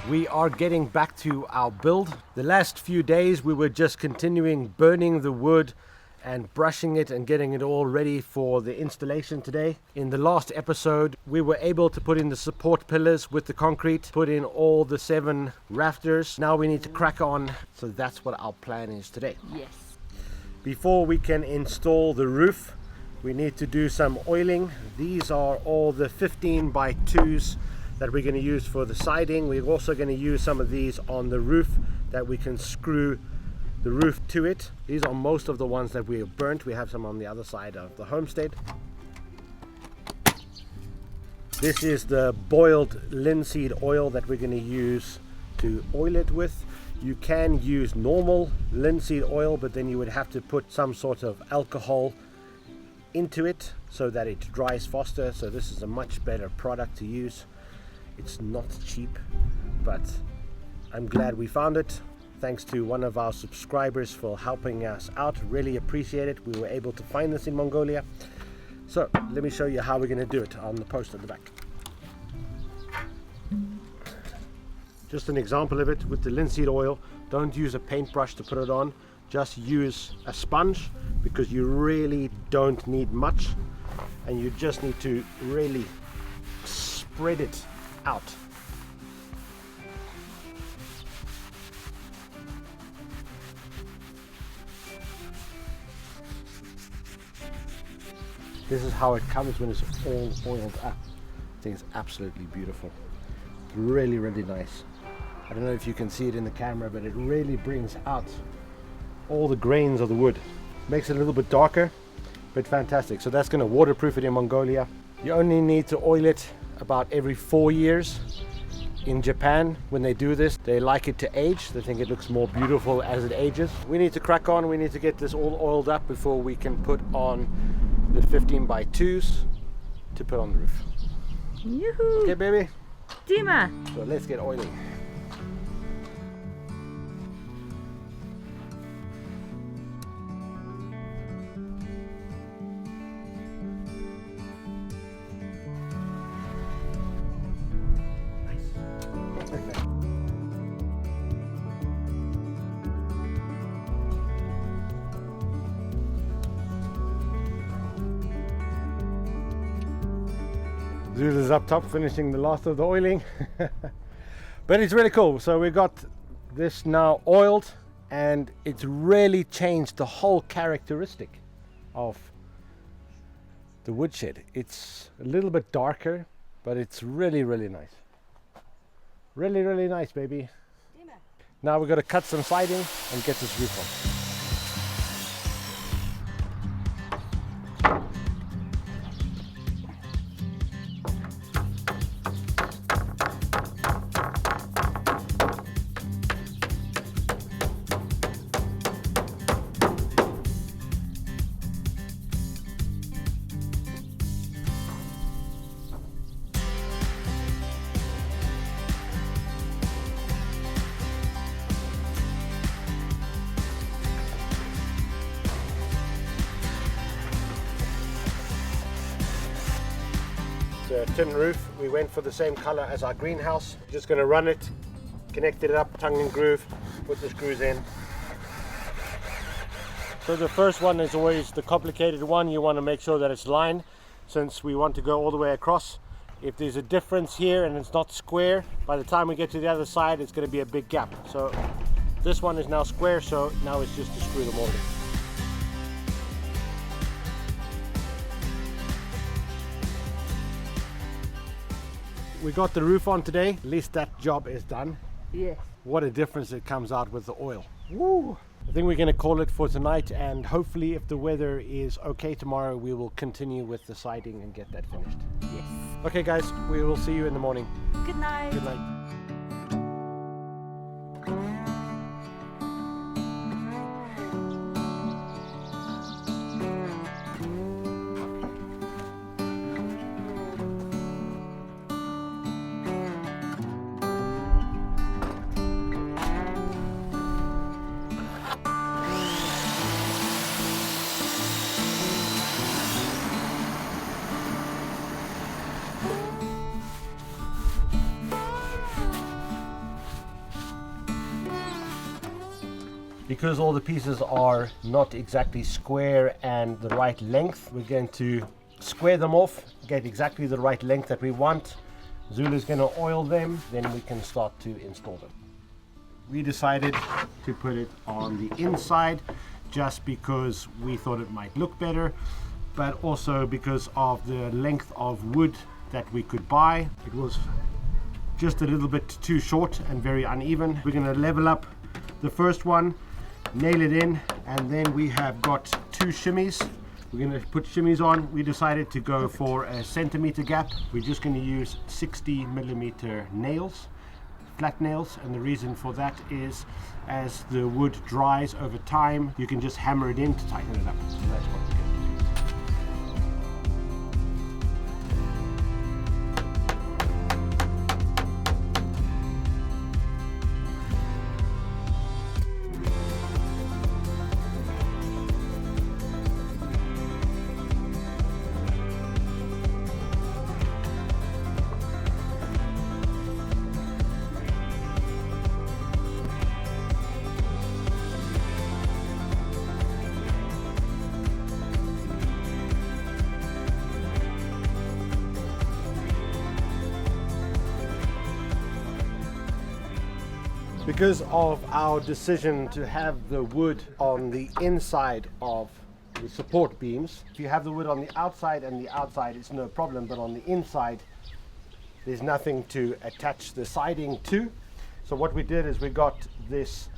We are getting back to our build. The last few days we were just continuing burning the wood and brushing it and getting it all ready for the installation today. In the last episode we were able to put in the support pillars with the concrete, put in all the 7 rafters. Now we need to crack on, so that's what our plan is today. Yes. Before we can install the roof, we need to do some oiling. These are all the 15 by 2s that we're going to use for the siding. We're also going to use some of these on the roof that we can screw the roof to it. These are most of the ones that we have burnt. We have some on the other side of the homestead. This is the boiled linseed oil that we're going to use to oil it with. You can use normal linseed oil, but then you would have to put some sort of alcohol into it so that it dries faster. So this is a much better product to use. It's not cheap, but I'm glad we found it. Thanks to one of our subscribers for helping us out. Really appreciate it. We were able to find this in Mongolia. So let me show you how we're going to do it on the post at the back. Just an example of it with the linseed oil. Don't use a paintbrush to put it on. Just use a sponge, because you really don't need much, and you just need to really spread it out. This is how it comes when it's all oiled up. I think it's absolutely beautiful. Really, really nice. I don't know if you can see it in the camera, but it really brings out all the grains of the wood. Makes it a little bit darker, but fantastic. So that's going to waterproof it in Mongolia. You only need to oil it about every 4 years. In Japan, when they do this, they like it to age. They think it looks more beautiful as it ages. We need to crack on. We need to get this all oiled up before we can put on the 15 by 2s to put on the roof. Yoo-hoo! Okay, baby? Dima! So let's get oiling. Zeus is up top finishing the last of the oiling. But it's really cool. So we got this now oiled, and it's really changed the whole characteristic of the woodshed. It's a little bit darker, but it's really, really nice. Really, really nice, baby. Now we've got to cut some siding and get this roof on. A tin roof. We went for the same color as our greenhouse. Just going to run it, connect it up, tongue and groove, put the screws in. So the first one is always the complicated one. You want to make sure that it's lined, since we want to go all the way across. If there's a difference here and it's not square, by the time we get to the other side it's going to be a big gap. So this one is now square, so now it's just to screw them all in. We got the roof on today. At least that job is done. Yes. What a difference it comes out with the oil. Woo! I think we're going to call it for tonight, and hopefully if the weather is okay tomorrow, we will continue with the siding and get that finished. Yes. Okay guys, we will see you in the morning. Good night. Good night. Because all the pieces are not exactly square and the right length, we're going to square them off, get exactly the right length that we want. Zulu's going to oil them, then we can start to install them. We decided to put it on the inside just because we thought it might look better, but also because of the length of wood that we could buy. It was just a little bit too short and very uneven. We're going to level up the first one, nail it in, and then we have got 2 shimmies. We're going to put shimmies on. We decided to go for a centimeter gap. We're just going to use 60mm nails, flat nails, and the reason for that is as the wood dries over time, you can just hammer it in to tighten it up. So that's what we're going to do. Because of our decision to have the wood on the inside of the support beams, if you have the wood on the outside and the outside, it's no problem, but on the inside, there's nothing to attach the siding to. So what we did is we got this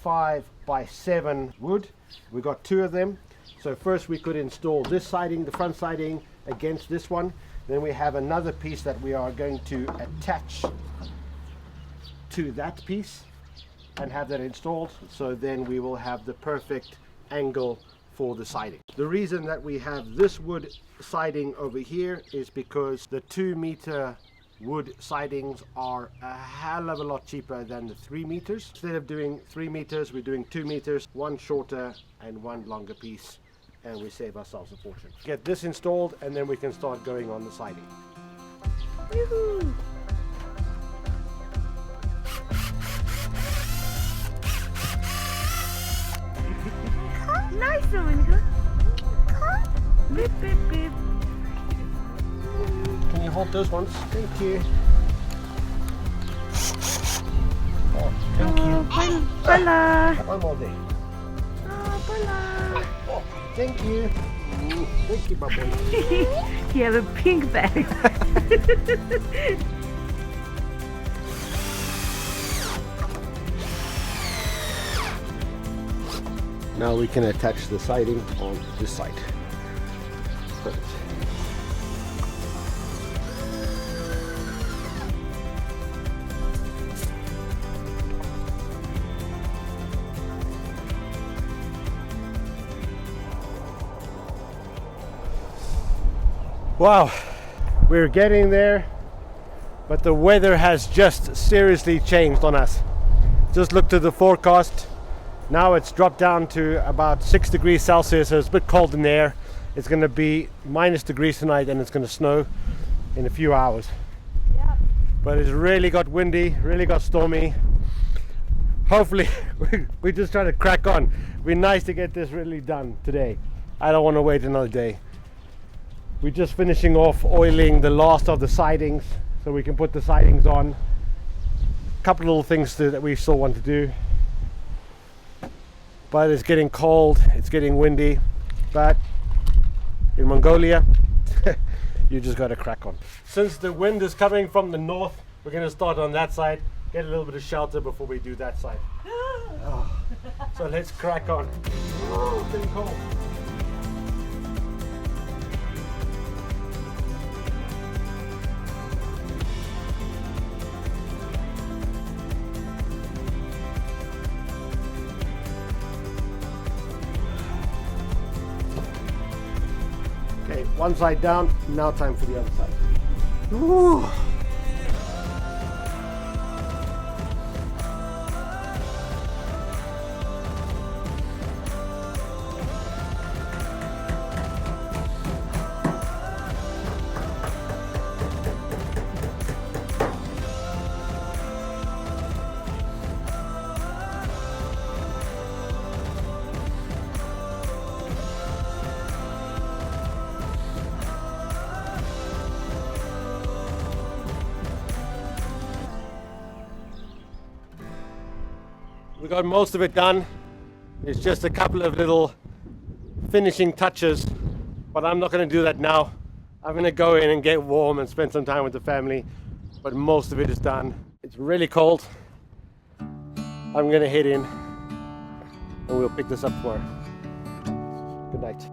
5x7 wood. We got 2 of them. So first we could install this siding, the front siding, against this one. Then we have another piece that we are going to attach to that piece and have that installed, so then we will have the perfect angle for the siding. The reason that we have this wood siding over here is because the 2-meter wood sidings are a hell of a lot cheaper than the 3 meters. Instead of doing 3 meters, we're doing 2 meters, 1 shorter and 1 longer piece, and we save ourselves a fortune. Get this installed and then we can start going on the siding. Yoo-hoo. Nice one. Beep, beep, beep. Can you hold those ones? Thank you. Oh, thank you. Pala. One more day. Oh, pala. Oh, thank you. Ooh, thank you, my boy. You have a pink bag. Now we can attach the siding on this side. Perfect. Wow, we're getting there, but the weather has just seriously changed on us. Just looked at the forecast. Now it's dropped down to about 6 degrees Celsius, so it's a bit cold in there. It's going to be -degrees tonight and it's going to snow in a few hours. Yep. But it's really got windy, really got stormy. Hopefully, we're just trying to crack on. It'd be nice to get this really done today. I don't want to wait another day. We're just finishing off oiling the last of the sidings so we can put the sidings on. A couple little things that we still want to do. But it's getting cold, it's getting windy, but in Mongolia, you just got to crack on. Since the wind is coming from the north, we're going to start on that side, get a little bit of shelter before we do that side. Oh, so let's crack on. Oh, it's getting cold. Okay, one side down, now time for the other side. Ooh. We got most of it done. It's just a couple of little finishing touches, but I'm not going to do that now. I'm going to go in and get warm and spend some time with the family, but most of it is done. It's really cold. I'm going to head in and we'll pick this up tomorrow. Good night.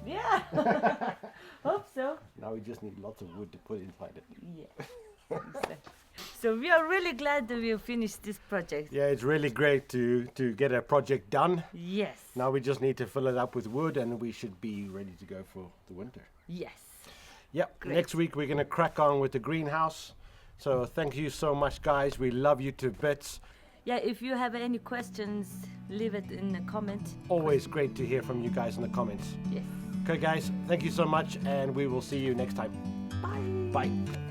Yeah. Hope so. Now we just need lots of wood to put inside it. Yeah. So we are really glad that we finished this project. Yeah, it's really great to get a project done. Yes. Now we just need to fill it up with wood and we should be ready to go for the winter. Yes. Yep. Great. Next week we're going to crack on with the greenhouse. So thank you so much, guys. We love you to bits. Yeah, if you have any questions, leave it in the comment. Always great to hear from you guys in the comments. Yes. Okay, guys, thank you so much, and we will see you next time. Bye. Bye.